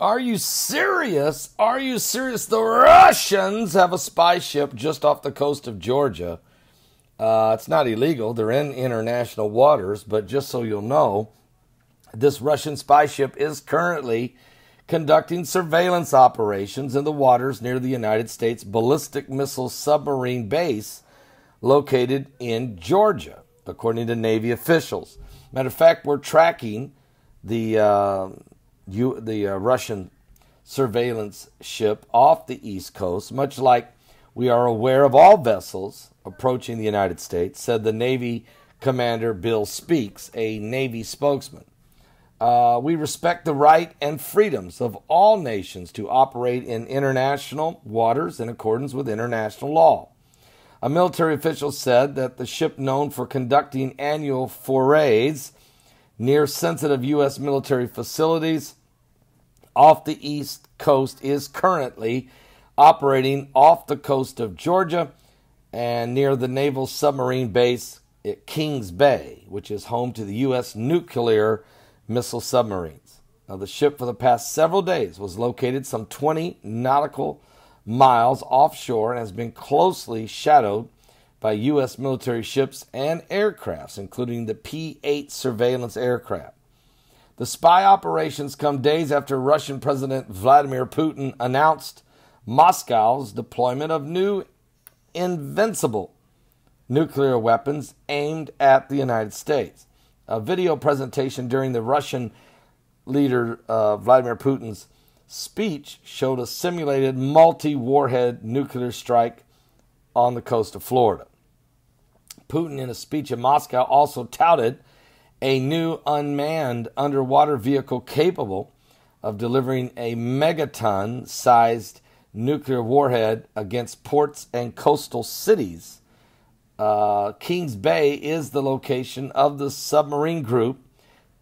Are you serious? Are you serious? The Russians have a spy ship just off the coast of Georgia. It's not illegal. They're in international waters, but just so you'll know, this Russian spy ship is currently conducting surveillance operations in the waters near the United States ballistic missile submarine base located in Georgia, according to Navy officials. Matter of fact, we're tracking the Russian surveillance ship off the East Coast, much like we are aware of all vessels approaching the United States, said the Navy Commander Bill Speaks, a Navy spokesman. We respect the right and freedoms of all nations to operate in international waters in accordance with international law. A military official said that the ship, known for conducting annual forays near sensitive U.S. military facilities off the East Coast, is currently operating off the coast of Georgia and near the naval submarine base at Kings Bay, which is home to the U.S. nuclear missile submarines. Now, the ship for the past several days was located some 20 nautical miles offshore and has been closely shadowed by U.S. military ships and aircrafts, including the P-8 surveillance aircraft. The spy operations come days after Russian President Vladimir Putin announced Moscow's deployment of new invincible nuclear weapons aimed at the United States. A video presentation during the Russian leader Vladimir Putin's speech showed a simulated multi-warhead nuclear strike on the coast of Florida. Putin, in a speech in Moscow, also touted a new unmanned underwater vehicle capable of delivering a megaton-sized nuclear warhead against ports and coastal cities. Kings Bay is the location of the submarine group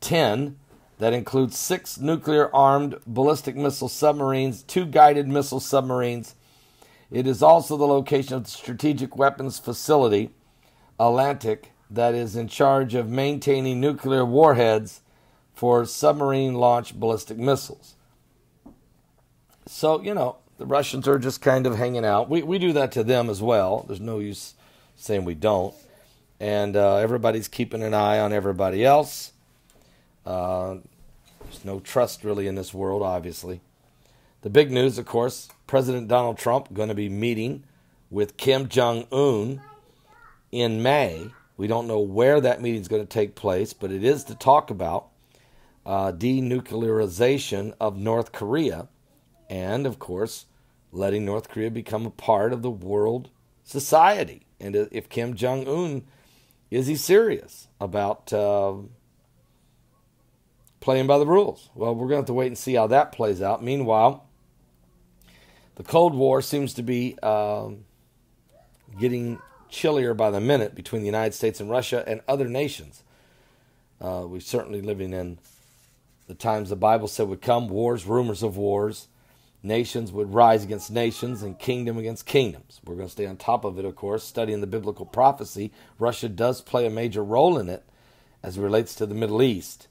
10 that includes 6 nuclear-armed ballistic missile submarines, 2 guided missile submarines. It is also the location of the strategic weapons facility, Atlantic, that is in charge of maintaining nuclear warheads for submarine-launched ballistic missiles. So, the Russians are just kind of hanging out. We do that to them as well. There's no use saying we don't. And everybody's keeping an eye on everybody else. There's no trust really in this world, obviously. The big news, of course, President Donald Trump going to be meeting with Kim Jong-un in May. We don't know where that meeting is going to take place, but it is to talk about denuclearization of North Korea and, of course, letting North Korea become a part of the world society. And if Kim Jong-un, is he serious about playing by the rules? Well, we're going to have to wait and see how that plays out. Meanwhile, the Cold War seems to be getting chillier by the minute between the United States and Russia and other nations. We're certainly living in the times the Bible said would come, wars, rumors of wars. Nations would rise against nations and kingdom against kingdoms. We're going to stay on top of it, of course, studying the biblical prophecy. Russia does play a major role in it as it relates to the Middle East.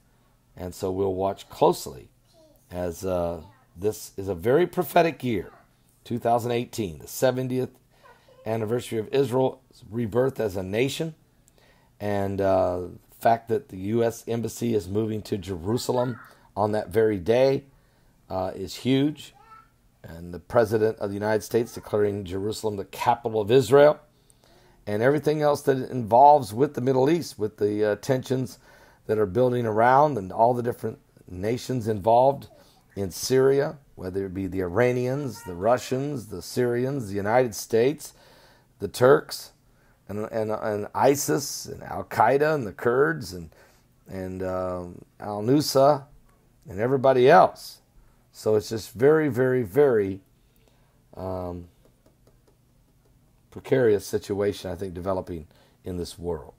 And so we'll watch closely as this is a very prophetic year, 2018, the 70th anniversary of Israel's rebirth as a nation. And the fact that the U.S. Embassy is moving to Jerusalem on that very day is huge. And the President of the United States declaring Jerusalem the capital of Israel, and everything else that it involves with the Middle East, with the tensions that are building around and all the different nations involved in Syria, whether it be the Iranians, the Russians, the Syrians, the United States, the Turks, and ISIS, and Al-Qaeda, and the Kurds, and Al-Nusra, and everybody else. So it's just very, very, very precarious situation, I think, developing in this world.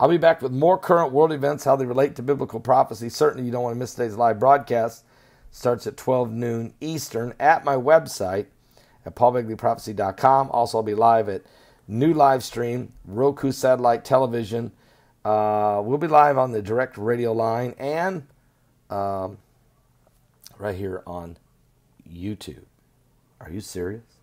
I'll be back with more current world events, how they relate to biblical prophecy. Certainly you don't want to miss today's live broadcast. It starts at 12 noon Eastern at my website at paulbegleyprophecy.com. Also, I'll be live at new live stream, Roku satellite television. We'll be live on the direct radio line and right here on YouTube. Are you serious?